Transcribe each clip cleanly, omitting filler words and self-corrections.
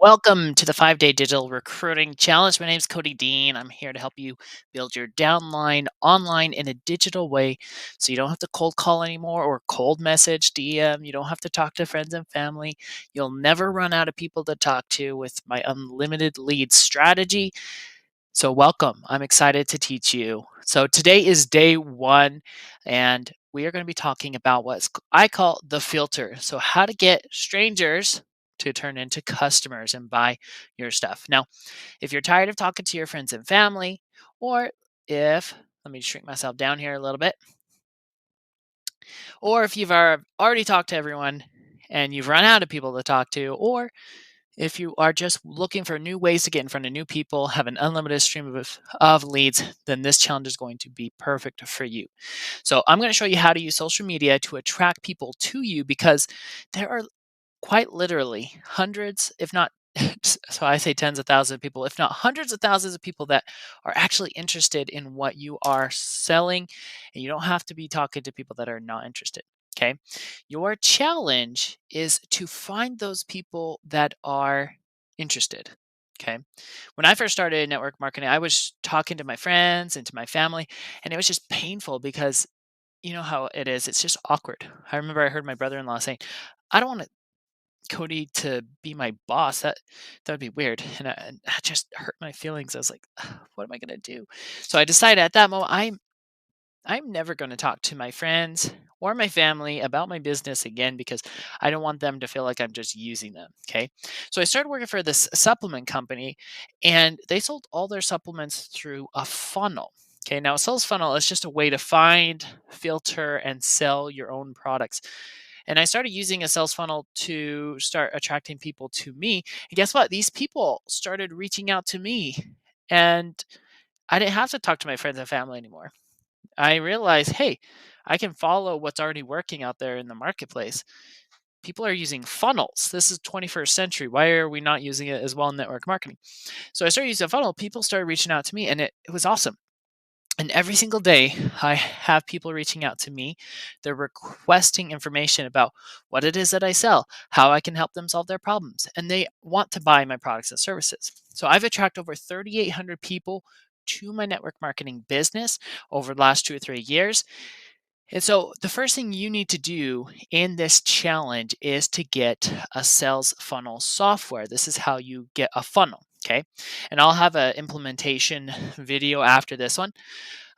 Welcome to the 5-Day Digital Recruiting Challenge. My name is Cody Dean. I'm here to help you build your downline online in a digital way so you don't have to cold call anymore or cold message, DM. You don't have to talk to friends and family. You'll never run out of people to talk to with my unlimited lead strategy. So, welcome. I'm excited to teach you. So, today is day one, and we are going to be talking about what I call the filter. So, how to get strangers to turn into customers and buy your stuff. Now, if you're tired of talking to your friends and family, or if, let me shrink myself down here a little bit, or if you've already talked to everyone and you've run out of people to talk to, or if you are just looking for new ways to get in front of new people, have an unlimited stream of leads, then this challenge is going to be perfect for you. So, I'm going to show you how to use social media to attract people to you because there are quite literally hundreds, if not, so I say tens of thousands of people, if not hundreds of thousands of people that are actually interested in what you are selling. And you don't have to be talking to people that are not interested. Okay. Your challenge is to find those people that are interested. Okay. When I first started network marketing, I was talking to my friends and to my family, and it was just painful because you know how it is. It's just awkward. I remember I heard my brother in law saying, I don't want to Cody to be my boss. That would be weird, and that just hurt my feelings. I was like, "Ugh, what am I gonna do?" So I decided at that moment, I'm never going to talk to my friends or my family about my business again because I don't want them to feel like I'm just using them. Okay. So I started working for this supplement company, and they sold all their supplements through a funnel. Okay. Now, a sales funnel is just a way to find, filter, and sell your own products. And I started using a sales funnel to start attracting people to me. And guess what? These people started reaching out to me, and I didn't have to talk to my friends and family anymore. I realized, hey, I can follow what's already working out there in the marketplace. People are using funnels. This is 21st century. Why are we not using it as well in network marketing? So I started using a funnel. People started reaching out to me, and it was awesome. And every single day, I have people reaching out to me. They're requesting information about what it is that I sell, how I can help them solve their problems, and they want to buy my products and services. So I've attracted over 3,800 people to my network marketing business over the last 2 or 3 years. And so the first thing you need to do in this challenge is to get a sales funnel software. This is how you get a funnel. Okay. And I'll have an implementation video after this one.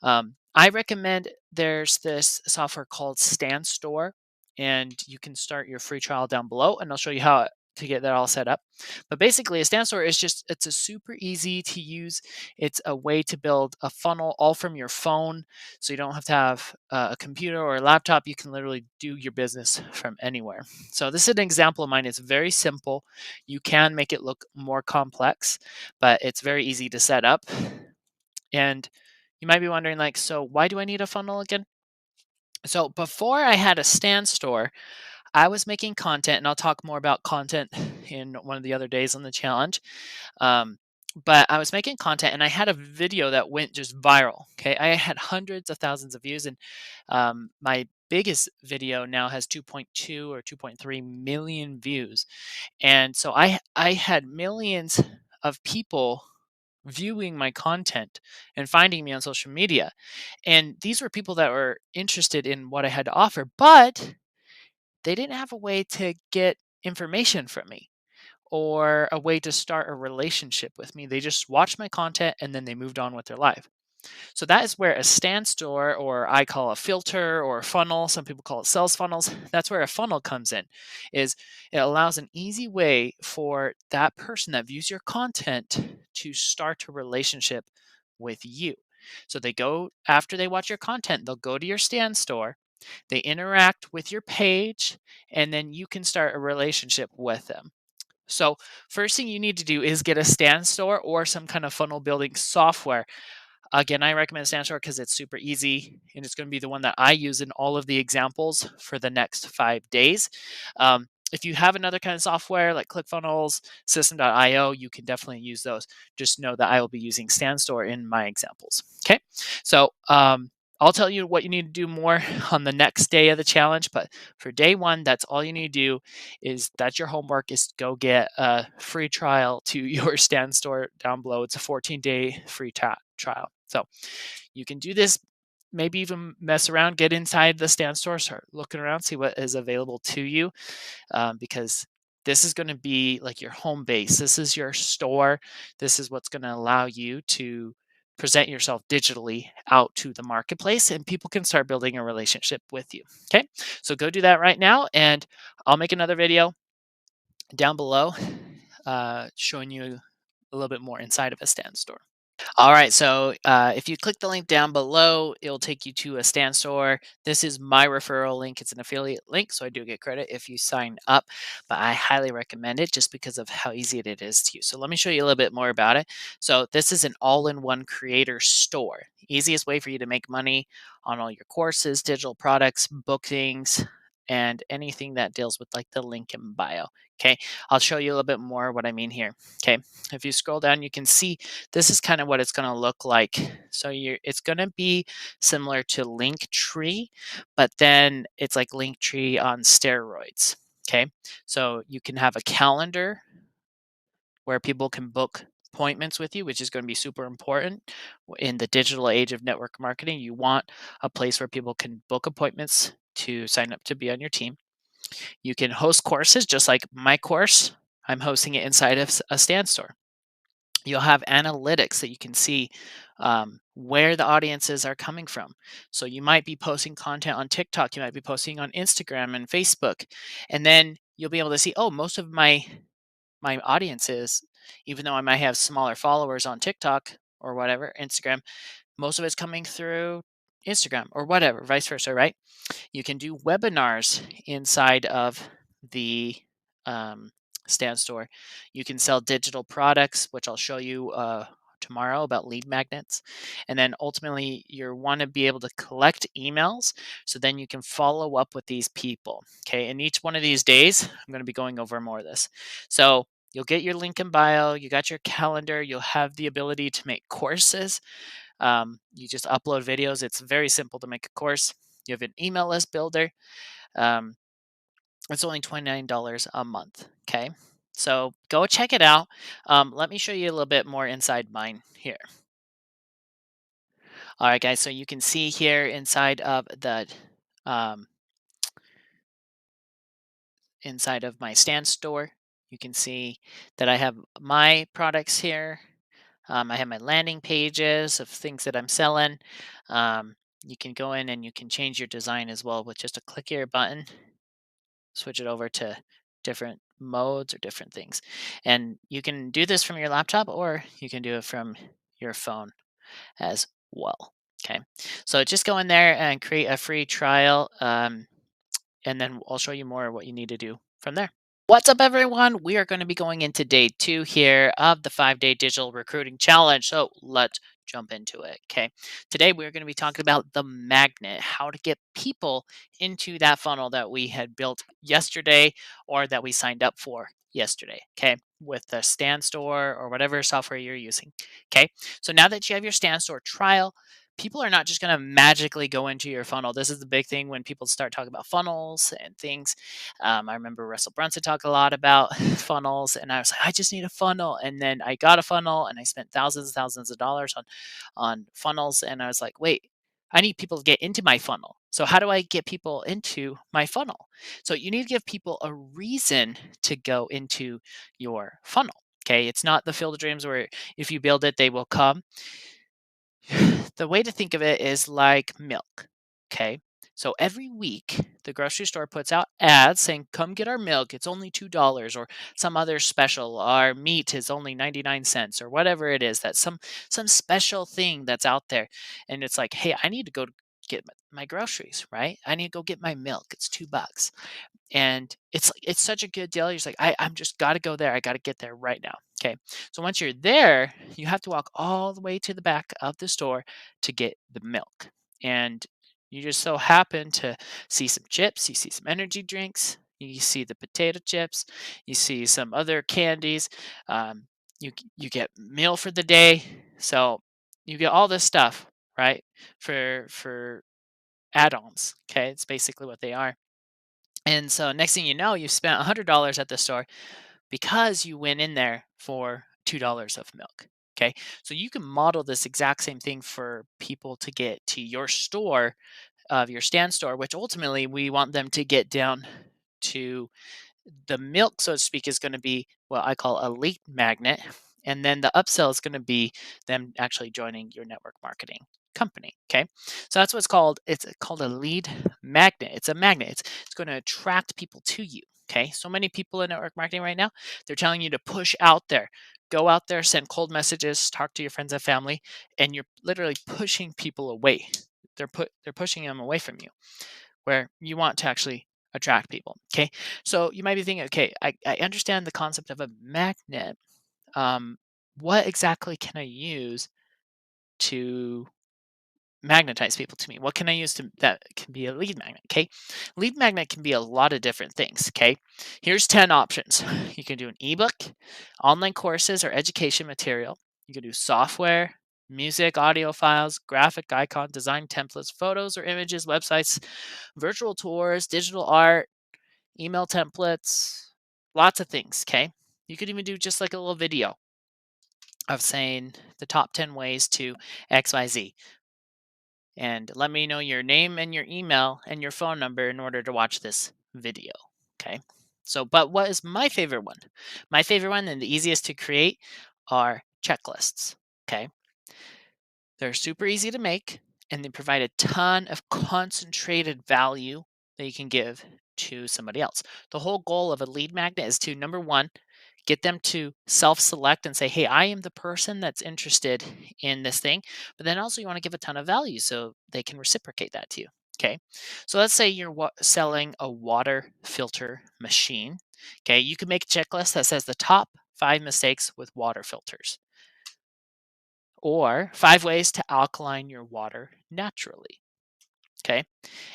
I recommend there's this software called StanStore, and you can start your free trial down below, and I'll show you how to get that all set up. But basically, a StanStore is it's a super easy to use. It's a way to build a funnel all from your phone, so you don't have to have a computer or a laptop. You can literally do your business from anywhere. So this is an example of mine. It's very simple. You can make it look more complex, but it's very easy to set up. And you might be wondering, like, so why do I need a funnel again? So before I had a stand store, I was making content, and I'll talk more about content in one of the other days on the challenge. Um, but I was making content, and I had a video that went just viral. Okay, I had hundreds of thousands of views, and my biggest video now has 2.2 or 2.3 million views. And so I had millions of people viewing my content and finding me on social media. And these were people that were interested in what I had to offer, but they didn't have a way to get information from me or a way to start a relationship with me. They just watched my content and then they moved on with their life. So that is where a stand store, or I call a filter or a funnel, some people call it sales funnels, that's where a funnel comes in. Is it allows an easy way for that person that views your content to start a relationship with you. So they go after they watch your content, they'll go to your stand store, they interact with your page, and then you can start a relationship with them. So, first thing you need to do is get a stand store or some kind of funnel building software. Again, I recommend StanStore because it's super easy, and it's going to be the one that I use in all of the examples for the next 5 days. If you have another kind of software like ClickFunnels, System.io, you can definitely use those. Just know that I will be using StanStore in my examples. Okay, so I'll tell you what you need to do more on the next day of the challenge, but for day one, that's all you need to do. Is that's your homework, is go get a free trial to your Stand store down below. It's a 14-day free trial. So you can do this, maybe even mess around, get inside the Stand store, start looking around, see what is available to you, because this is going to be like your home base. This is your store. This is what's going to allow you to present yourself digitally out to the marketplace, and people can start building a relationship with you. Okay, so go do that right now, and I'll make another video down below showing you a little bit more inside of a Stand store. All right, so if you click the link down below, it'll take you to a Stand store. This is my referral link. It's an affiliate link, so I do get credit if you sign up, but I highly recommend it just because of how easy it is to use. So let me show you a little bit more about it. So this is an all-in-one creator store. Easiest way for you to make money on all your courses, digital products, bookings, and anything that deals with like the link in bio. Okay, I'll show you a little bit more what I mean here. Okay, if you scroll down, you can see this is kind of what it's going to look like. So it's going to be similar to Linktree, but then it's like Linktree on steroids. Okay, so you can have a calendar where people can book appointments with you, which is going to be super important in the digital age of network marketing. You want a place where people can book appointments to sign up to be on your team. You can host courses, just like my course. I'm hosting it inside of a Stand store. You'll have analytics that you can see where the audiences are coming from. So you might be posting content on TikTok, you might be posting on Instagram and Facebook, and then you'll be able to see, oh, most of my audiences, even though I might have smaller followers on TikTok or whatever, Instagram, most of it's coming through Instagram or whatever, vice versa, right? You can do webinars inside of the um, Stand store. You can sell digital products, which I'll show you tomorrow about lead magnets. And then ultimately, you want to be able to collect emails so then you can follow up with these people. Okay. And each one of these days, I'm going to be going over more of this. So you'll get your link in bio, you got your calendar, you'll have the ability to make courses. You just upload videos. It's very simple to make a course. You have an email list builder. Um, it's only $29 a month. Okay. So go check it out. Let me show you a little bit more inside mine here. All right, guys. So you can see here um, inside of my Stand store, you can see that I have my products here. I have my landing pages of things that I'm selling. You can go in and you can change your design as well with just a click here button. Switch it over to different modes or different things. And you can do this from your laptop or you can do it from your phone as well. Okay. So just go in there and create a free trial. And then I'll show you more of what you need to do from there. What's up, everyone? We are going to be going into day 2 here of the 5-day digital recruiting challenge. So let's jump into it. Okay. Today, we're going to be talking about the magnet, how to get people into that funnel that we had built yesterday or that we signed up for yesterday. Okay. With the Stand store or whatever software you're using. Okay. So now that you have your Stand store trial, people are not just going to magically go into your funnel. This is the big thing when people start talking about funnels and things. I remember Russell Brunson talk a lot about funnels, and I was like, I just need a funnel. And then I got a funnel, and I spent thousands and thousands of dollars on funnels. And I was like, wait, I need people to get into my funnel. So how do I get people into my funnel? So you need to give people a reason to go into your funnel. Okay, it's not the Field of Dreams where if you build it, they will come. The way to think of it is like milk. Okay. So every week, the grocery store puts out ads saying, come get our milk. It's only $2 or some other special. Our meat is only 99 cents or whatever it is. That's some special thing that's out there. And it's like, hey, I need to go get my groceries, right? I need to go get my milk. It's $2. And it's such a good deal. You're just like, I'm just got to go there. I got to get there right now. Okay. So once you're there, you have to walk all the way to the back of the store to get the milk. And you just so happen to see some chips, you see some energy drinks, you see the potato chips, you see some other candies, you get meal for the day. So you get all this stuff right? For add-ons. Okay, it's basically what they are. And so next thing you know, you've spent $100 at the store because you went in there for $2 of milk. Okay, so you can model this exact same thing for people to get to your store, of your stand store, which ultimately we want them to get down to the milk, so to speak, is going to be what I call a lead magnet. And then the upsell is going to be them actually joining your network marketing company. Okay. So that's what's called, it's called a lead magnet. It's a magnet. It's going to attract people to you. Okay. So many people in network marketing right now, they're telling you to push out there, go out there, send cold messages, talk to your friends and family, and you're literally pushing people away. They're pushing them away from you, where you want to actually attract people. Okay. So you might be thinking, okay, I understand the concept of a magnet. Um, what exactly can I use to magnetize people to me? What can I use to that can be a lead magnet? Okay. Lead magnet can be a lot of different things. Okay. Here's 10 options. You can do an ebook, online courses or education material. You can do software, music, audio files, graphic icon, design templates, photos or images, websites, virtual tours, digital art, email templates, lots of things. Okay. You could even do just like a little video of saying the top 10 ways to XYZ. And let me know your name and your email and your phone number in order to watch this video. Okay. So, but what is my favorite one? My favorite one and the easiest to create are checklists. Okay. They're super easy to make and they provide a ton of concentrated value that you can give to somebody else. The whole goal of a lead magnet is to, number one, get them to self select and say, hey, I am the person that's interested in this thing. But then also, you want to give a ton of value so they can reciprocate that to you. Okay. So let's say you're selling a water filter machine. Okay. You can make a checklist that says the top 5 mistakes with water filters, or 5 ways to alkaline your water naturally. Okay.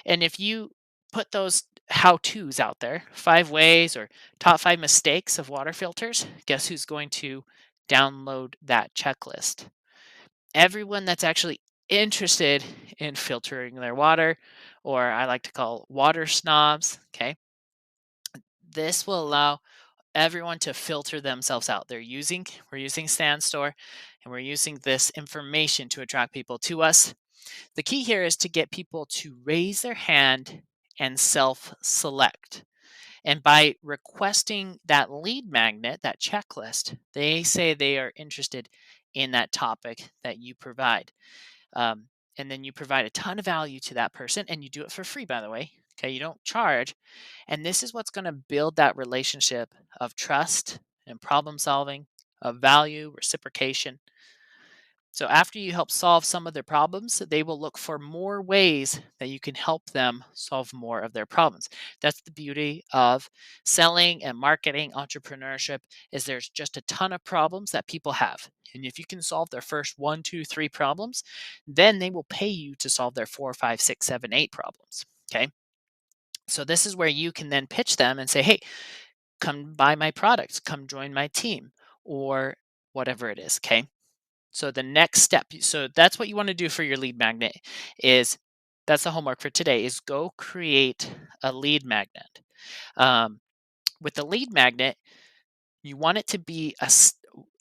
And if you put those how to's out there, 5 ways or top 5 mistakes of water filters, guess who's going to download that checklist? Everyone that's actually interested in filtering their water, or I like to call water snobs. Okay. This will allow everyone to filter themselves out. We're using Standstore and we're using this information to attract people to us. The key here is to get people to raise their hand and self select. And by requesting that lead magnet, that checklist, they say they are interested in that topic that you provide. Um, and then you provide a ton of value to that person and you do it for free, by the way. Okay, you don't charge. And this is what's going to build that relationship of trust and problem solving, of value, reciprocation. So after you help solve some of their problems, they will look for more ways that you can help them solve more of their problems. That's the beauty of selling and marketing entrepreneurship, is there's just a ton of problems that people have. And if you can solve their first one, two, three problems, then they will pay you to solve their four, five, six, seven, eight problems. Okay. So this is where you can then pitch them and say, hey, come buy my products, come join my team, or whatever it is. Okay. So the next step, so that's what you want to do for your lead magnet, is that's the homework for today, is go create a lead magnet. Um, with the lead magnet, you want it to be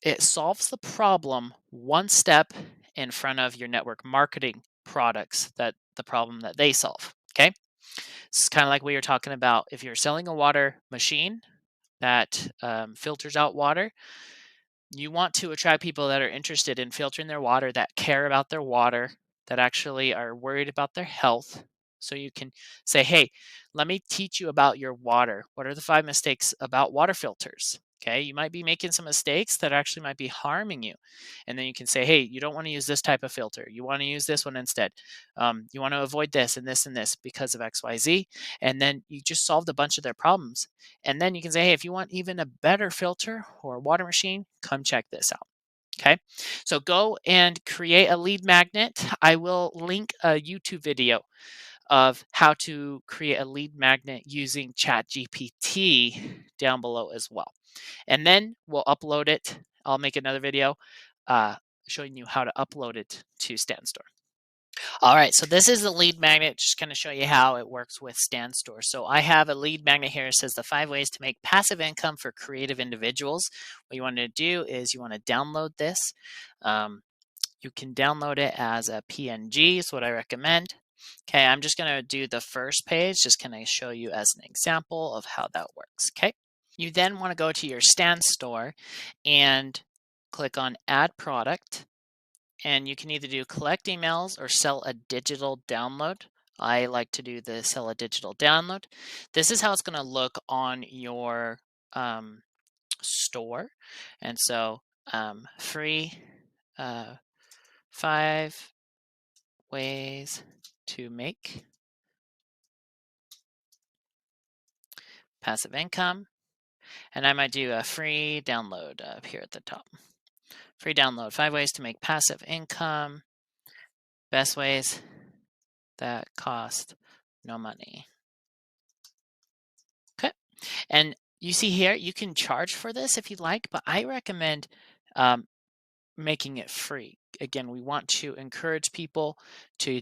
it solves the problem one step in front of your network marketing products, that the problem that they solve. Okay. It's kind of like we were talking about. If you're selling a water machine that filters out water, you want to attract people that are interested in filtering their water, that care about their water, that actually are worried about their health. So you can say, hey, let me teach you about your water. What are the 5 mistakes about water filters? Okay, you might be making some mistakes that actually might be harming you. And then you can say, hey, you don't want to use this type of filter. You want to use this one instead. You want to avoid this and this because of XYZ. And then you just solved a bunch of their problems. And then you can say, hey, if you want even a better filter or water machine, come check this out. Okay. So go and create a lead magnet. I will link a YouTube video of how to create a lead magnet using ChatGPT down below as well. And then we'll upload it. I'll make another video uh, showing you how to upload it to Standstore. All right, so this is the lead magnet, just kind of show you how it works with StanStore. So I have a lead magnet here. It says the 5 ways to make passive income for creative individuals. What you want to do is you want to download this. You can download it as a PNG is what I recommend. Okay, I'm just going to do the first page, just kind of show you as an example of how that works. Okay, you then want to go to your StanStore and click on Add Product. And you can either do collect emails or sell a digital download. I like to do the sell a digital download. This is how it's going to look on your store. And so free 5 ways to make passive income. And I might do a free download up here at the top. Free download, 5 ways to make passive income. Best ways that cost no money. Okay. And you see here, you can charge for this if you'd like, but I recommend making it free. Again, we want to encourage people to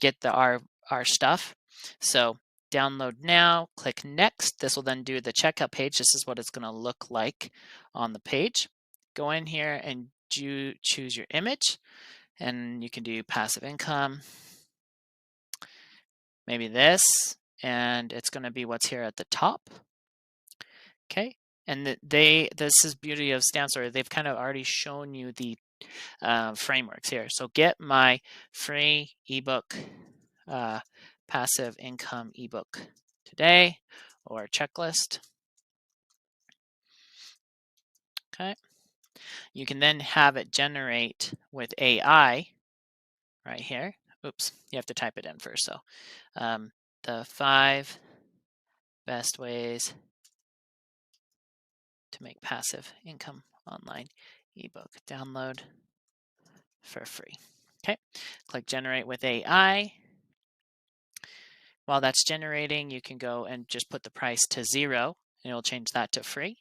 get our stuff. So download now, click next. This will then do the checkout page. This is what it's going to look like on the page. Go in here and choose your image, and you can do passive income. Maybe this, and it's going to be what's here at the top. Okay, and this is beauty of StanStore. They've kind of already shown you the frameworks here. So get my free ebook, passive income ebook today, or checklist. Okay, you can then have it generate with AI right here. Oops, you have to type it in first. So the 5 best ways to make passive income online ebook download for free. Okay, click generate with AI. While that's generating, you can go and just put the price to 0 and it'll change that to free.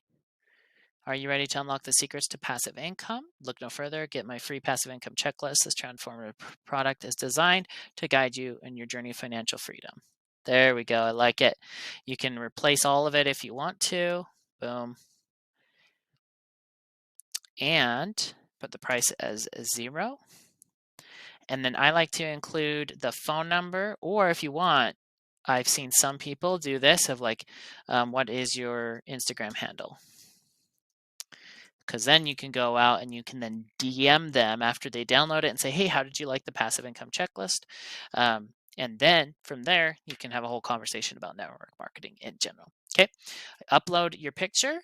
Are you ready to unlock the secrets to passive income? Look no further. Get my free passive income checklist. This transformative product is designed to guide you in your journey of financial freedom. There we go. I like it. You can replace all of it if you want to. Boom. And put the price as 0. And then I like to include the phone number, or if you want, I've seen some people do this of like, what is your Instagram handle? Because then you can go out and you can then DM them after they download it and say, hey, how did you like the passive income checklist? And then from there, you can have a whole conversation about network marketing in general. Okay, upload your picture,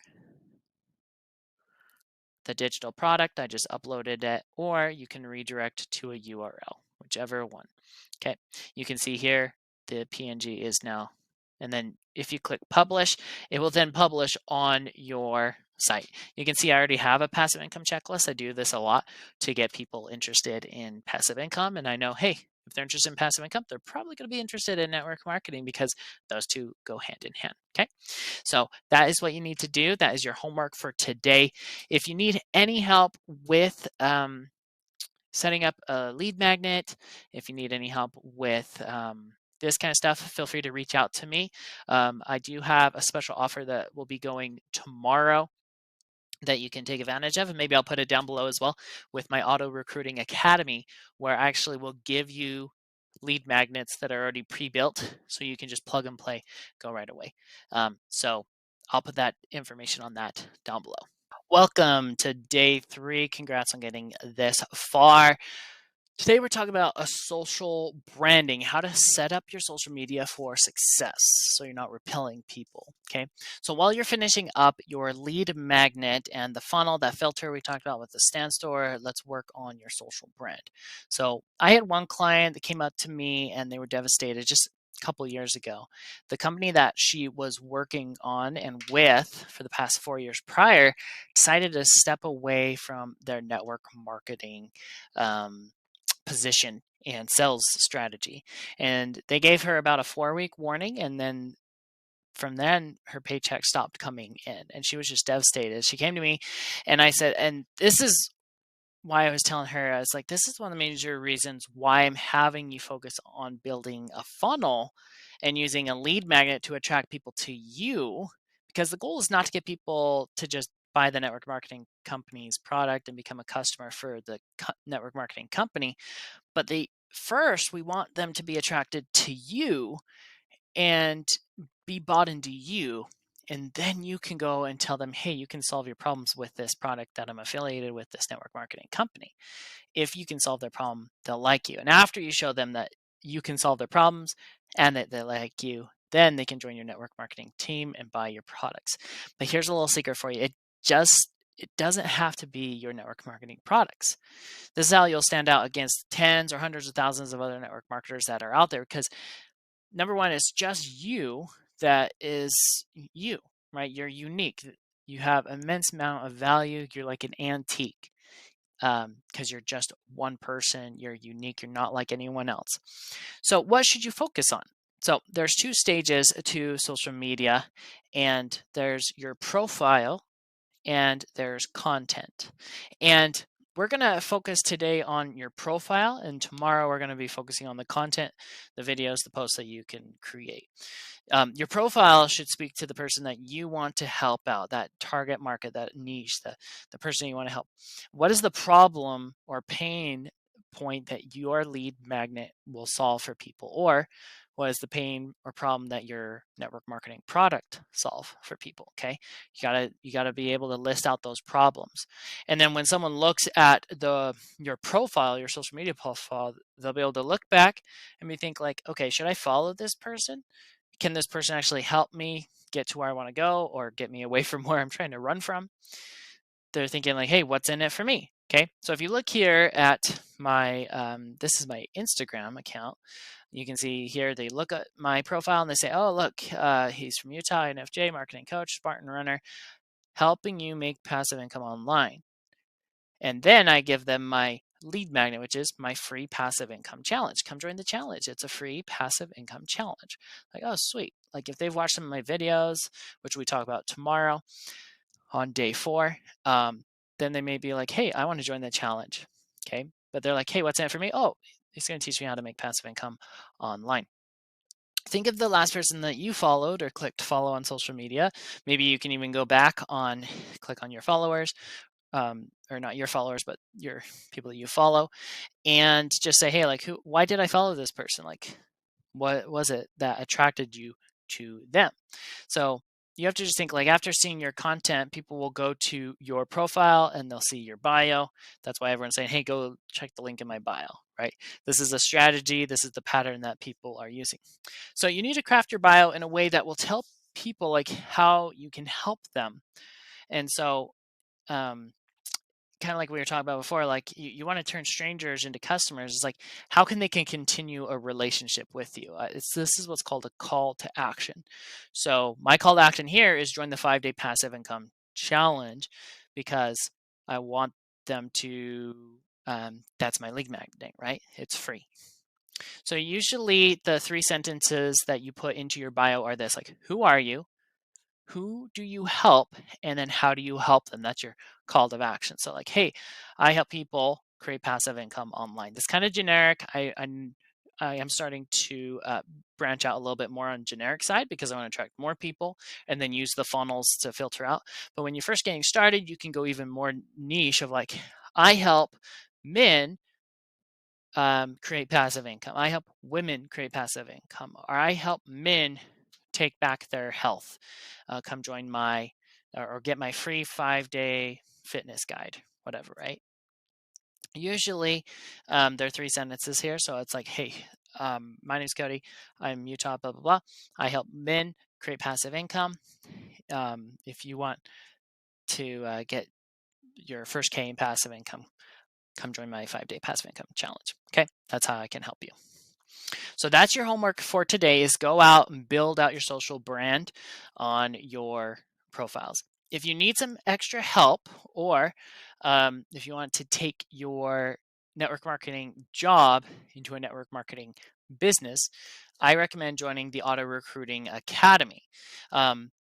the digital product, I just uploaded it, or you can redirect to a URL, whichever one. Okay, you can see here the PNG is now, and then if you click publish, it will then publish on your site. You can see I already have a passive income checklist. I do this a lot to get people interested in passive income, and I know, hey, if they're interested in passive income, they're probably going to be interested in network marketing because those two go hand in hand. Okay, so that is what you need to do. That is your homework for today. If you need any help with setting up a lead magnet, if you need any help with this kind of stuff, feel free to reach out to me. I do have a special offer that will be going tomorrow that you can take advantage of, and maybe I'll put it down below as well, with my Auto Recruiting Academy, where I actually will give you lead magnets that are already pre-built, so you can just plug and play, go right away. So I'll put that information on that down below. Welcome to day 3. Congrats on getting this far. Today we're talking about a social branding, how to set up your social media for success so you're not repelling people, okay? So while you're finishing up your lead magnet and the funnel, that filter we talked about with the StanStore, let's work on your social brand. So I had one client that came up to me and they were devastated just a couple years ago. The company that she was working on and with for the past 4 years prior decided to step away from their network marketing position and sales strategy. And they gave her about a 4-week warning, and then from then her paycheck stopped coming in and she was just devastated. She came to me and I said, and this is why I was telling her, I was like, this is one of the major reasons why I'm having you focus on building a funnel and using a lead magnet to attract people to you, because the goal is not to get people to just buy the network marketing company's product and become a customer for the network marketing company, but we want them to be attracted to you and be bought into you. And then you can go and tell them, hey, you can solve your problems with this product that I'm affiliated with, this network marketing company. If you can solve their problem, they'll like you. And after you show them that you can solve their problems and that they like you, then they can join your network marketing team and buy your products. But here's a little secret for you. It doesn't have to be your network marketing products. This is how you'll stand out against tens or hundreds of thousands of other network marketers that are out there, because number one, it's just you that is you, right? You're unique. You have immense amount of value. You're like an antique, because you're just one person. You're unique. You're not like anyone else. So what should you focus on? So there's two stages to social media, and there's your profile and there's content. And we're going to focus today on your profile, and tomorrow we're going to be focusing on the content, the videos, the posts that you can create. Your profile should speak to the person that you want to help out, that target market, that niche, the person you want to help. What is the problem or pain point that your lead magnet will solve for people? Or what is the pain or problem that your network marketing product solve for people? Okay. You gotta be able to list out those problems. And then when someone looks at your profile, your social media profile, they'll be able to look back and be think like, okay, should I follow this person? Can this person actually help me get to where I want to go or get me away from where I'm trying to run from? They're thinking like, hey, what's in it for me? Okay. So if you look here at my, this is my Instagram account. You can see here, they look at my profile and they say, oh, look, he's from Utah, NFJ, marketing coach, Spartan runner, helping you make passive income online. And then I give them my lead magnet, which is my free passive income challenge. Come join the challenge. It's a free passive income challenge. Like, oh, sweet. Like if they've watched some of my videos, which we talk about tomorrow on day 4, then they may be like, hey, I want to join the challenge. Okay. But they're like, hey, what's in it for me? Oh, he's going to teach me how to make passive income online. Think of the last person that you followed or clicked follow on social media. Maybe you can even go back on, click on your followers, or not your followers, but your people that you follow, and just say, hey, like, why did I follow this person? Like, what was it that attracted you to them? So you have to just think like after seeing your content, people will go to your profile and they'll see your bio. That's why everyone's saying, hey, go check the link in my bio, right? This is a strategy. This is the pattern that people are using. So you need to craft your bio in a way that will tell people like how you can help them. And so, kind of like we were talking about before, like you want to turn strangers into customers. It's like, how can they can continue a relationship with you? This is what's called a call to action. So my call to action here is join the 5-day passive income challenge, because I want them to, that's my lead magnet, right? It's free. So usually the 3 sentences that you put into your bio are this, like, who are you? Who do you help? And then how do you help them? That's your call to action. So like, hey, I help people create passive income online. This kind of generic. I am starting to branch out a little bit more on generic side, because I want to attract more people and then use the funnels to filter out. But when you're first getting started, you can go even more niche of like, I help men create passive income. I help women create passive income, or I help men take back their health. Come join my, or get my free 5-day fitness guide, whatever, right? Usually there are 3 sentences here. So it's like, hey, my name's Cody. I'm Utah, blah, blah, blah. I help men create passive income. If you want to get your first K in passive income, come join my 5-day passive income challenge. Okay, that's how I can help you. So that's your homework for today, is go out and build out your social brand on your profiles. If you need some extra help, or if you want to take your network marketing job into a network marketing business, I recommend joining the Auto Recruiting Academy.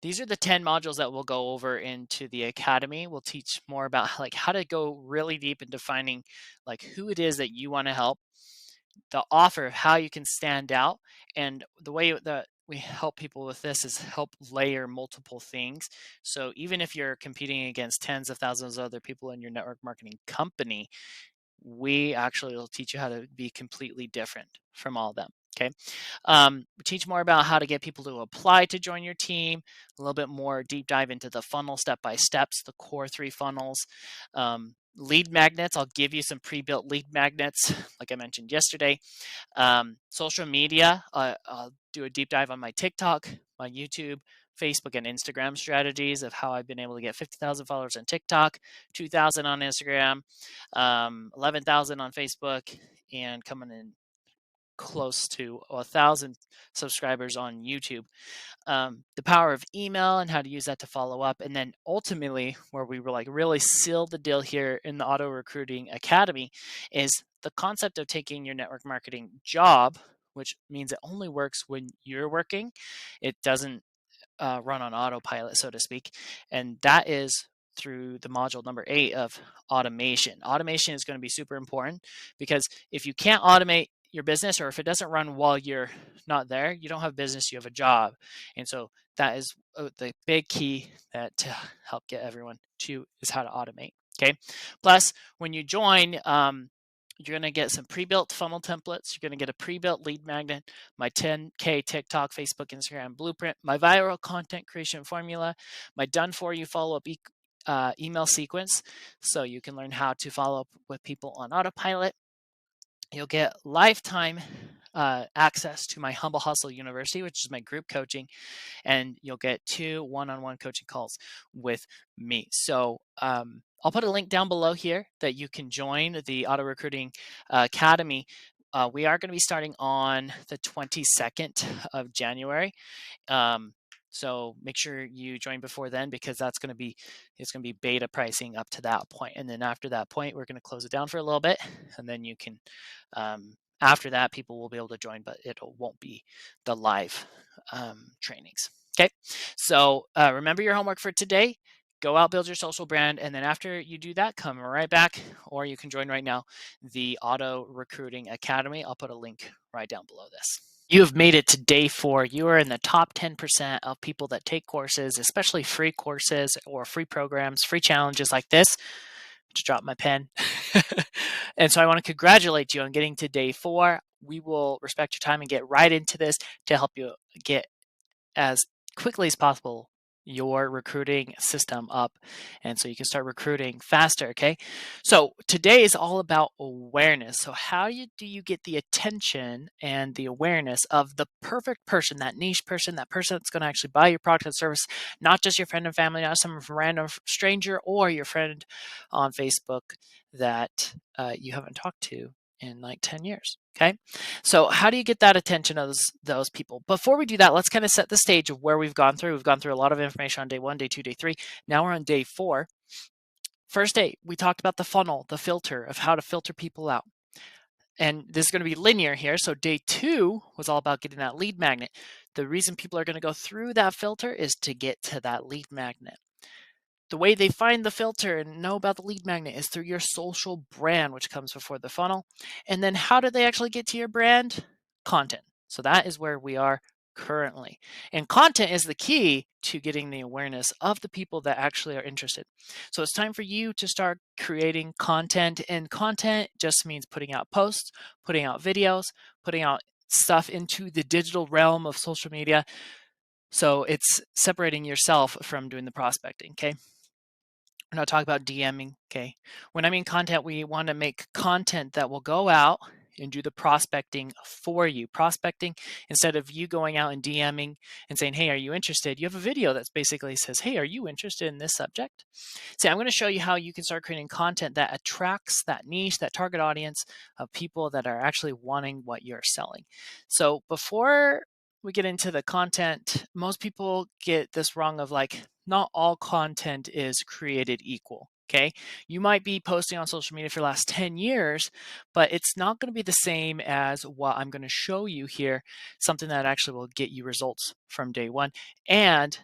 these are the 10 modules that we'll go over into the academy. We'll teach more about like how to go really deep into finding like who it is that you want to help, the offer of how you can stand out, and the way that we help people with this is help layer multiple things. So even if you're competing against tens of thousands of other people in your network marketing company, we actually will teach you how to be completely different from all of them. Okay. We teach more about how to get people to apply to join your team, a little bit more deep dive into the funnel step by steps, the core 3 funnels. Lead magnets, I'll give you some pre-built lead magnets, like I mentioned yesterday. Social media, I'll do a deep dive on my TikTok, my YouTube, Facebook, and Instagram strategies of how I've been able to get 50,000 followers on TikTok, 2,000 on Instagram, 11,000 on Facebook, and coming in close to 1,000 subscribers on YouTube. The power of email and how to use that to follow up. And then ultimately, where we were like really seal the deal here in the Auto Recruiting Academy, is the concept of taking your network marketing job, which means it only works when you're working. It doesn't run on autopilot, so to speak. And that is through the module number 8 of automation. Automation is going to be super important because if you can't automate your business, or if it doesn't run while you're not there, you don't have business, you have a job. And so that is the big key that to help get everyone to is how to automate. Okay. Plus, when you join, you're going to get some pre-built funnel templates. You're going to get a pre-built lead magnet, my 10K TikTok, Facebook, Instagram blueprint, my viral content creation formula, my done-for-you follow-up email sequence, so you can learn how to follow up with people on autopilot. You'll get lifetime access to my Humble Hustle University, which is my group coaching, and you'll get 2 one-on-one coaching calls with me. So I'll put a link down below here that you can join the Auto Recruiting Academy. We are going to be starting on the 22nd of January. So make sure you join before then, because it's going to be beta pricing up to that point. And then after that point, we're going to close it down for a little bit, and then you can, after that, people will be able to join, but it won't be the live trainings. Okay. So remember your homework for today. Go out, build your social brand, and then after you do that, come right back, or you can join right now, the Auto Recruiting Academy. I'll put a link right down below this. You have made it to day 4. You are in the top 10% of people that take courses, especially free courses or free programs, free challenges like this. Just dropped my pen. And so I want to congratulate you on getting to day 4. We will respect your time and get right into this to help you get as quickly as possible your recruiting system up, and so you can start recruiting faster. Okay, so today is all about awareness. So how do you get the attention and the awareness of the perfect person, that niche person, that person that's going to actually buy your product and service, not just your friend and family, not some random stranger or your friend on Facebook that you haven't talked to in like 10 years. Okay, so how do you get that attention of those people? Before we do that, let's kind of set the stage of where we've gone through. We've gone through a lot of information on day 1, day 2, day 3. Now we're on day 4. First day, we talked about the funnel, the filter of how to filter people out. And this is going to be linear here. So day 2 was all about getting that lead magnet. The reason people are going to go through that filter is to get to that lead magnet. The way they find the filter and know about the lead magnet is through your social brand, which comes before the funnel. And then how do they actually get to your brand? Content. So that is where we are currently. And content is the key to getting the awareness of the people that actually are interested. So it's time for you to start creating content. And content just means putting out posts, putting out videos, putting out stuff into the digital realm of social media. So it's separating yourself from doing the prospecting. Okay. We're not talking about DMing, okay? When I mean content, we want to make content that will go out and do the prospecting for you. Prospecting, instead of you going out and DMing and saying, hey, are you interested? You have a video that basically says, hey, are you interested in this subject? See, I'm going to show you how you can start creating content that attracts that niche, that target audience of people that are actually wanting what you're selling. So before we get into the content, most people get this wrong of like, not all content is created equal. Okay, you might be posting on social media for the last 10 years, but it's not going to be the same as what I'm going to show you here, something that actually will get you results from day 1 and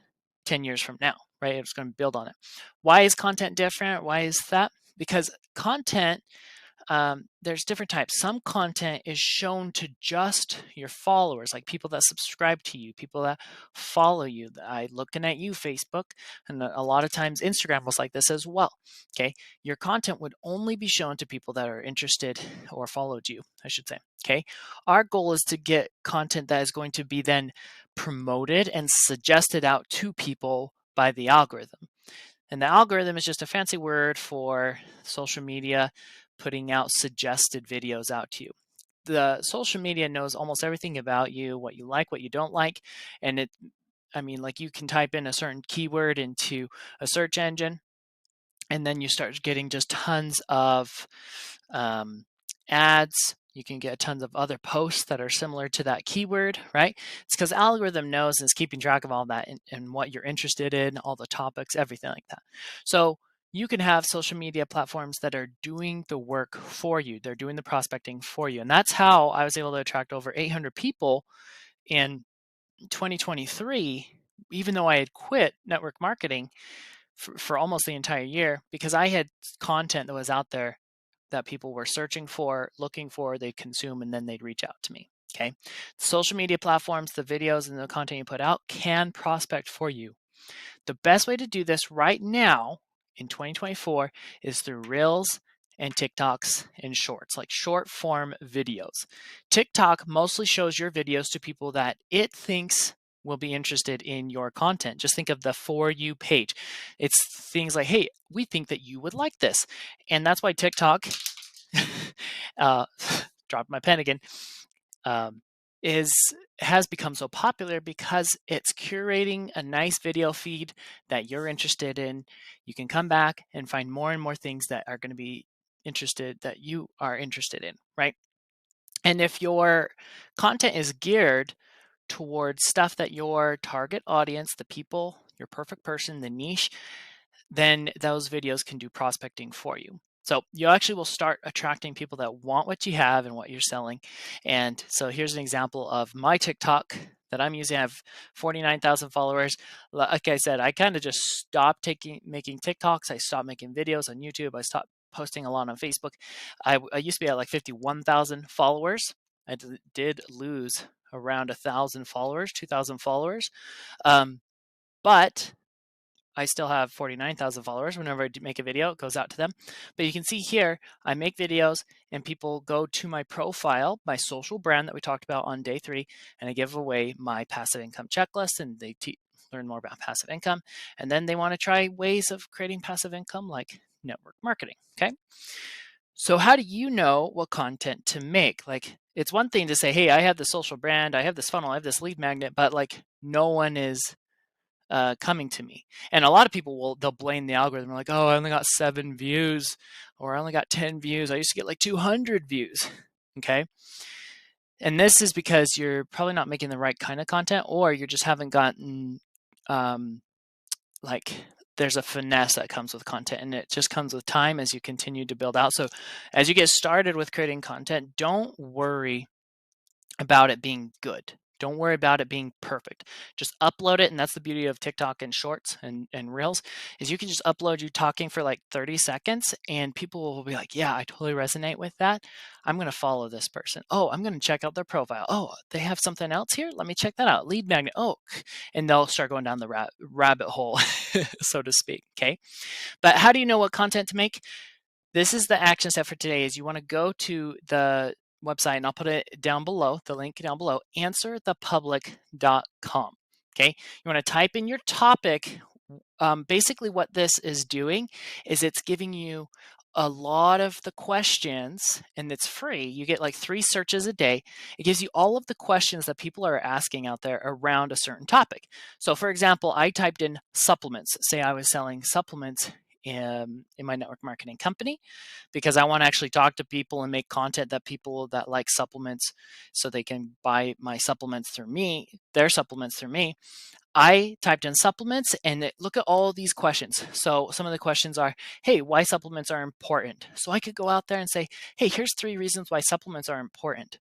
10 years from now, right? It's going to build on it. Why is content different? Why is that? Because content, there's different types. Some content is shown to just your followers, like people that subscribe to you, people that follow you. I looking at you, Facebook, and a lot of times Instagram was like this as well. Okay, your content would only be shown to people that are interested or followed you, I should say. Okay, our goal is to get content that is going to be then promoted and suggested out to people by the algorithm. And the algorithm is just a fancy word for social media putting out suggested videos out to you. The social media knows almost everything about you, what you like, what you don't like. And like you can type in a certain keyword into a search engine, and then you start getting just tons of ads. You can get tons of other posts that are similar to that keyword, right? It's because the algorithm knows and is keeping track of all that and what you're interested in, all the topics, everything like that. So you can have social media platforms that are doing the work for you. They're doing the prospecting for you. And that's how I was able to attract over 800 people in 2023, even though I had quit network marketing for almost the entire year, because I had content that was out there that people were searching for, looking for, they'd consume, and then they'd reach out to me. Okay. Social media platforms, the videos and the content you put out can prospect for you. The best way to do this right now in 2024 is through Reels and TikToks and Shorts, like short form videos. TikTok mostly shows your videos to people that it thinks will be interested in your content. Just think of the For You page. It's things like, hey, we think that you would like this. And that's why TikTok, dropped my pen again, has become so popular, because it's curating a nice video feed that you're interested in. You can come back and find more and more things that are going to be that you are interested in, right? And if your content is geared towards stuff that your target audience, the people, your perfect person, the niche, then those videos can do prospecting for you. So you actually will start attracting people that want what you have and what you're selling. And so here's an example of my TikTok that I'm using. I have 49,000 followers. Like I said, I kind of just stopped making TikToks. I stopped making videos on YouTube. I stopped posting a lot on Facebook. I used to be at like 51,000 followers. I did lose around 1,000 followers, 2,000 followers. But I still have 49,000 followers. Whenever I make a video, it goes out to them. But you can see here, I make videos and people go to my profile, my social brand that we talked about on day 3, and I give away my passive income checklist, and they learn more about passive income. And then they want to try ways of creating passive income like network marketing, okay? So how do you know what content to make? Like, it's one thing to say, hey, I have this social brand, I have this funnel, I have this lead magnet, but like no one is coming to me. And a lot of people they'll blame the algorithm. They're like, oh, I only got 7 views, or I only got 10 views. I used to get like 200 views. Okay. And this is because you're probably not making the right kind of content, or you just haven't gotten like there's a finesse that comes with content, and it just comes with time as you continue to build out. So as you get started with creating content, don't worry about it being good. Don't worry about it being perfect. Just upload it. And that's the beauty of TikTok and Shorts and Reels, is you can just upload you talking for like 30 seconds and people will be like, yeah, I totally resonate with that. I'm going to follow this person. Oh, I'm going to check out their profile. Oh, they have something else here. Let me check that out. Lead magnet. Oh, and they'll start going down the rabbit hole, so to speak. Okay. But how do you know what content to make? This is the action step for today. Is you want to go to the website, and I'll put it down below, the link down below, answerthepublic.com. Okay, you want to type in your topic. Basically what this is doing is it's giving you a lot of the questions, and it's free. You get like 3 searches a day. It gives you all of the questions that people are asking out there around a certain topic. So for example, I typed in supplements. Say I was selling supplements in my network marketing company, because I want to actually talk to people and make content that people that like supplements, so they can buy my supplements through me, their supplements through me. I typed in supplements and look at all these questions. So some of the questions are, hey, why supplements are important. So I could go out there and say, hey, here's 3 reasons why supplements are important.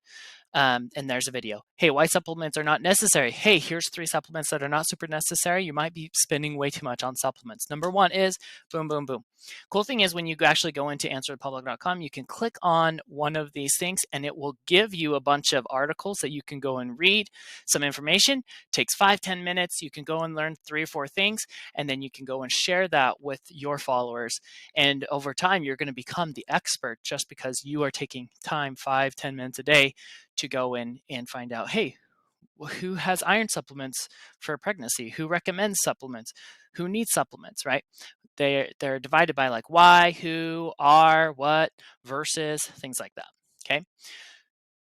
And there's a video. Hey, why supplements are not necessary. Hey, here's 3 supplements that are not super necessary. You might be spending way too much on supplements. Number 1 is boom, boom, boom. Cool thing is when you actually go into answerthepublic.com, you can click on one of these things and it will give you a bunch of articles that you can go and read some information. It takes 5-10 minutes. You can go and learn 3 or 4 things, and then you can go and share that with your followers. And over time, you're going to become the expert just because you are taking time, 5-10 minutes a day, to go in and find out, hey, who has iron supplements for pregnancy? Who recommends supplements? Who needs supplements, right? They're divided by like why, who, are, what, versus, things like that, okay?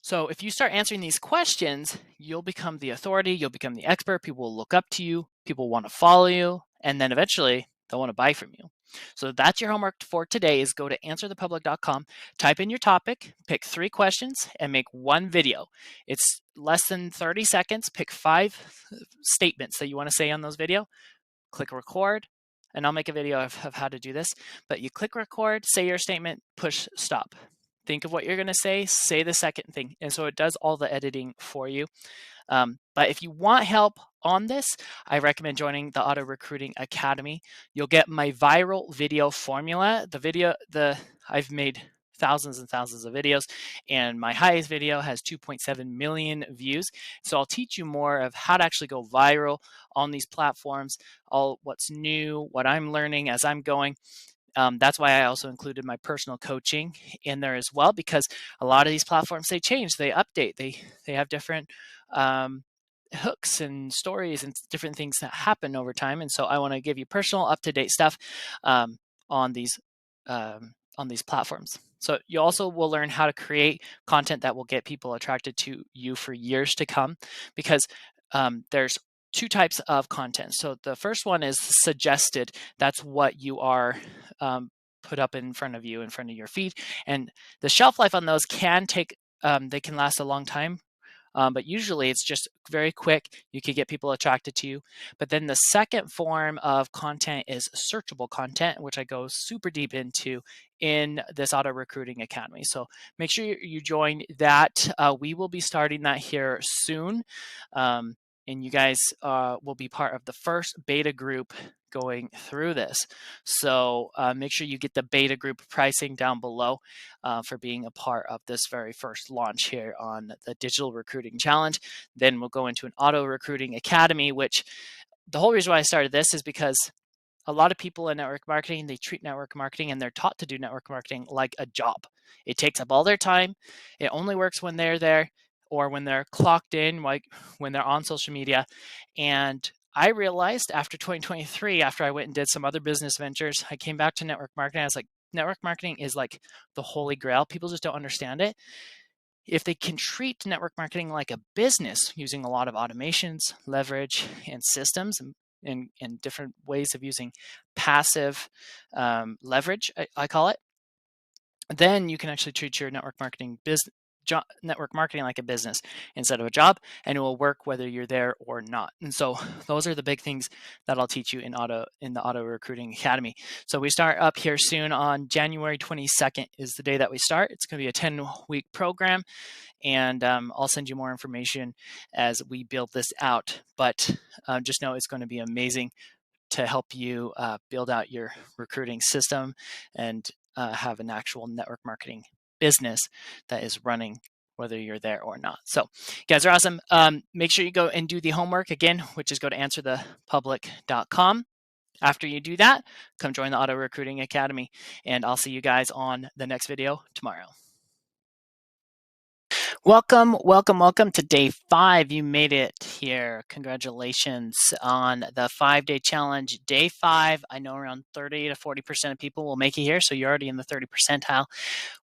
So if you start answering these questions, you'll become the authority, you'll become the expert, people will look up to you, people want to follow you, and then eventually they'll want to buy from you. So that's your homework for today is go to answerthepublic.com, type in your topic, pick 3 questions, and make 1 video. It's less than 30 seconds. Pick 5 statements that you want to say on those video, click record, and I'll make a video of how to do this. But you click record, say your statement, push stop. Think of what you're going to say the second thing. And so it does all the editing for you. But if you want help on this, I recommend joining the Auto Recruiting Academy. You'll get my viral video formula. I've made thousands and thousands of videos, and my highest video has 2.7 million views. So I'll teach you more of how to actually go viral on these platforms, all what's new, what I'm learning as I'm going. That's why I also included my personal coaching in there as well, because a lot of these platforms, they change, they update, they have different hooks and stories and different things that happen over time. And so I want to give you personal, up-to-date stuff on these platforms. So you also will learn how to create content that will get people attracted to you for years to come, because there's 2 types of content. So the first one is suggested. That's what you are put up in front of you, in front of your feed. And the shelf life on those can take, they can last a long time. But usually it's just very quick. You can get people attracted to you. But then the second form of content is searchable content, which I go super deep into in this Auto Recruiting Academy. So make sure you join that. We will be starting that here soon. And you guys will be part of the first beta group going through this. So make sure you get the beta group pricing down below for being a part of this very first launch here on the Digital Recruiting Challenge. Then we'll go into an Auto Recruiting Academy, which the whole reason why I started this is because a lot of people in network marketing, they treat network marketing and they're taught to do network marketing like a job. It takes up all their time. It only works when they're there or when they're clocked in, like when they're on social media. And I realized after 2023, after I went and did some other business ventures, I came back to network marketing. I was like, network marketing is like the holy grail. People just don't understand it. If they can treat network marketing like a business using a lot of automations, leverage, and systems, and different ways of using passive leverage, I call it, then you can actually treat your network marketing like a business instead of a job, and it will work whether you're there or not. And so those are the big things that I'll teach you in the Auto Recruiting Academy. So we start up here soon on January 22nd is the day that we start. It's going to be a 10-week program, and I'll send you more information as we build this out. But just know it's going to be amazing to help you build out your recruiting system and have an actual network marketing business that is running whether you're there or not. So you guys are awesome. Make sure you go and do the homework again, which is go to answerthepublic.com. After you do that, come join the Auto Recruiting Academy, and I'll see you guys on the next video tomorrow. Welcome to day 5. You made it here. Congratulations on the 5-day challenge. Day 5, I know around 30 to 40% of people will make it here, so you're already in the 30 percentile.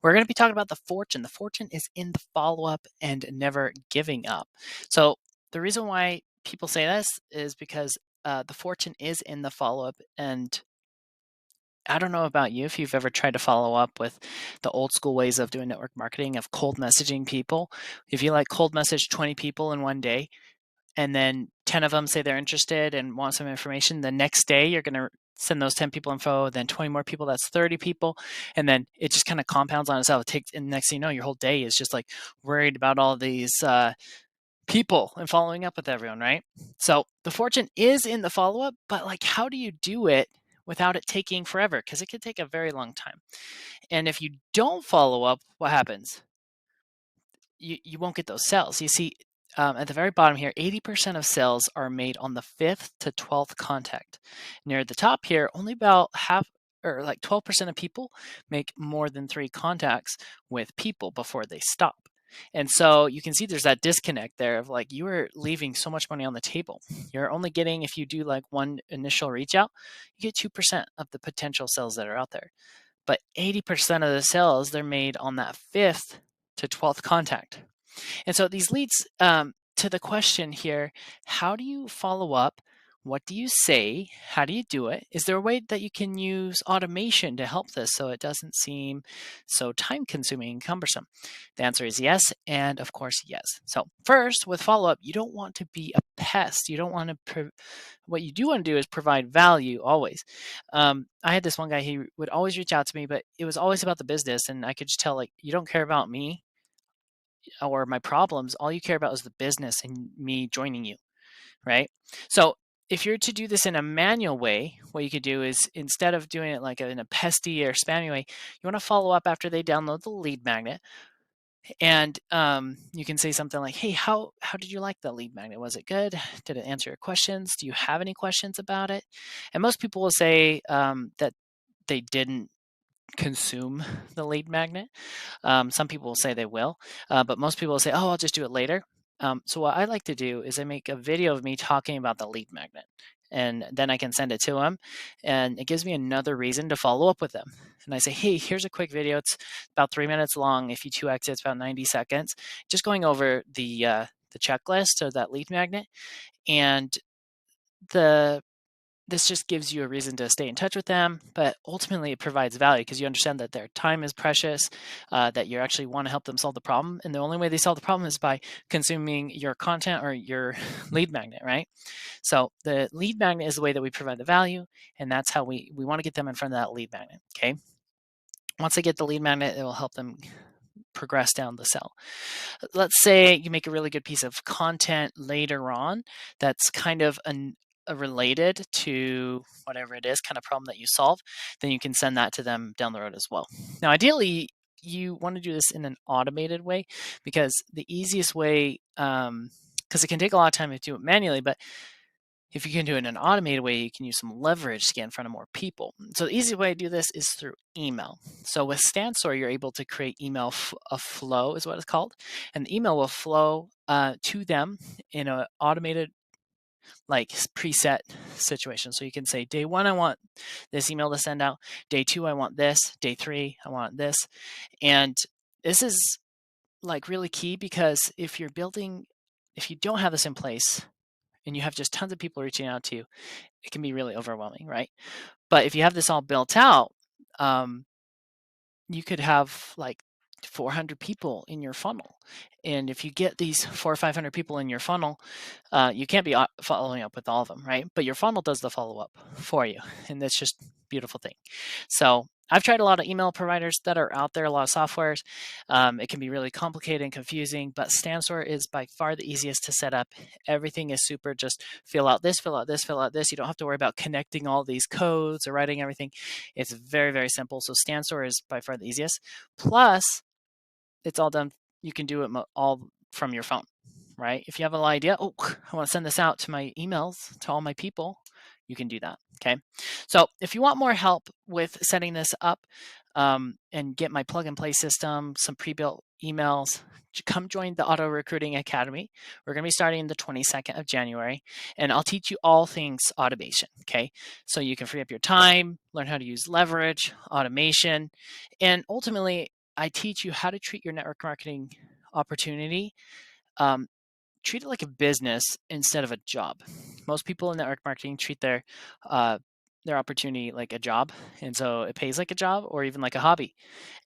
We're going to be talking about the fortune. The fortune is in the follow-up and never giving up. So the reason why people say this is because the fortune is in the follow-up, and I don't know about you if you've ever tried to follow up with the old school ways of doing network marketing, of cold messaging people. If you like cold message 20 people in one day, and then 10 of them say they're interested and want some information, the next day you're going to send those 10 people info, then 20 more people, that's 30 people. And then it just kind of compounds on itself. It takes, and next thing you know, your whole day is just like worried about all these people and following up with everyone, right? So the fortune is in the follow up, but like, how do you do it without it taking forever? Because it could take a very long time. And if you don't follow up, what happens? You won't get those sales. You see, at the very bottom here, 80% of sales are made on the 5th to 12th contact. Near the top here, only about half or like 12% of people make more than 3 contacts with people before they stop. And so you can see there's that disconnect there of like you are leaving so much money on the table. You're only getting, if you do like one initial reach out, you get 2% of the potential sales that are out there. But 80% of the sales, they're made on that 5th to 12th contact. And so these leads to the question here, how do you follow up? What do you say? How do you do it? Is there a way that you can use automation to help this so it doesn't seem so time consuming and cumbersome? The answer is yes, and of course, yes. So first, with follow up, you don't want to be a pest. You don't want to, what you do want to do is provide value always. I had this one guy, he would always reach out to me, but it was always about the business. And I could just tell, like, you don't care about me or my problems. All you care about is the business and me joining you, right? So if you're to do this in a manual way, what you could do is instead of doing it like in a pesty or spammy way, you want to follow up after they download the lead magnet. And you can say something like, hey, how did you like the lead magnet? Was it good? Did it answer your questions? Do you have any questions about it? And most people will say that they didn't consume the lead magnet. Some people will say they will, but most people will say, oh, I'll just do it later. So what I like to do is I make a video of me talking about the lead magnet, and then I can send it to them, and it gives me another reason to follow up with them. And I say, hey, here's a quick video. It's about 3 minutes long. If you 2x it, it's about 90 seconds. Just going over the checklist of that lead magnet, and this just gives you a reason to stay in touch with them, but ultimately it provides value because you understand that their time is precious, that you actually want to help them solve the problem. And the only way they solve the problem is by consuming your content or your lead magnet, right? So the lead magnet is the way that we provide the value, and that's how we want to get them in front of that lead magnet, okay? Once they get the lead magnet, it will help them progress down the sell. Let's say you make a really good piece of content later on that's kind of related to whatever it is kind of problem that you solve, then you can send that to them down the road as well. Now, ideally, you want to do this in an automated way because the easiest way, because it can take a lot of time to do it manually, but if you can do it in an automated way, you can use some leverage to get in front of more people. So the easy way to do this is through email. So with StanStore, you're able to create email a flow is what it's called. And the email will flow to them in an automated like preset situation. So you can say day 1, I want this email to send out. Day 2, I want this. Day 3, I want this. And this is like really key because if you don't have this in place, and you have just tons of people reaching out to you, it can be really overwhelming, right? But if you have this all built out, you could have like 400 people in your funnel. And if you get these 400 or 500 people in your funnel, you can't be following up with all of them, right? But your funnel does the follow up for you. And that's just a beautiful thing. So I've tried a lot of email providers that are out there, a lot of softwares. It can be really complicated and confusing, but StanStore is by far the easiest to set up. Everything is super, just fill out this, fill out this, fill out this. You don't have to worry about connecting all these codes or writing everything. It's very, very simple. So StanStore is by far the easiest. Plus, it's all done. You can do it all from your phone, right? If you have an idea, oh, I want to send this out to my emails, to all my people, you can do that, okay? So if you want more help with setting this up and get my plug and play system, some pre-built emails, come join the Auto Recruiting Academy. We're going to be starting the 22nd of January, and I'll teach you all things automation, okay? So you can free up your time, learn how to use leverage, automation, and ultimately, I teach you how to treat your network marketing opportunity. Treat it like a business instead of a job. Most people in network marketing treat their their opportunity like a job, and so it pays like a job or even like a hobby,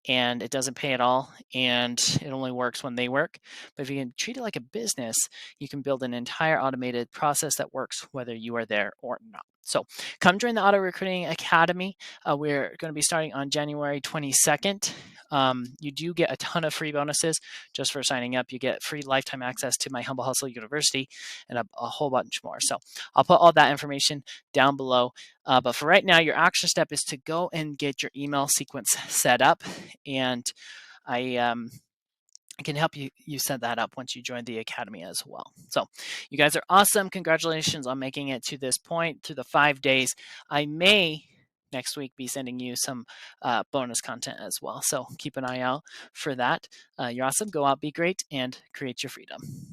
and it doesn't pay at all, and it only works when they work. But if you can treat it like a business, you can build an entire automated process that works whether you are there or not. So come join the Auto Recruiting Academy. We're going to be starting on January 22nd. You do get a ton of free bonuses just for signing up. You get free lifetime access to my Humble Hustle University and a whole bunch more. So I'll put all that information down below. But for right now, your action step is to go and get your email sequence set up. And I can help you set that up once you join the academy as well. So you guys are awesome. Congratulations on making it to this point, to the 5 days. I may next week be sending you some bonus content as well. So keep an eye out for that. You're awesome. Go out, be great, and create your freedom.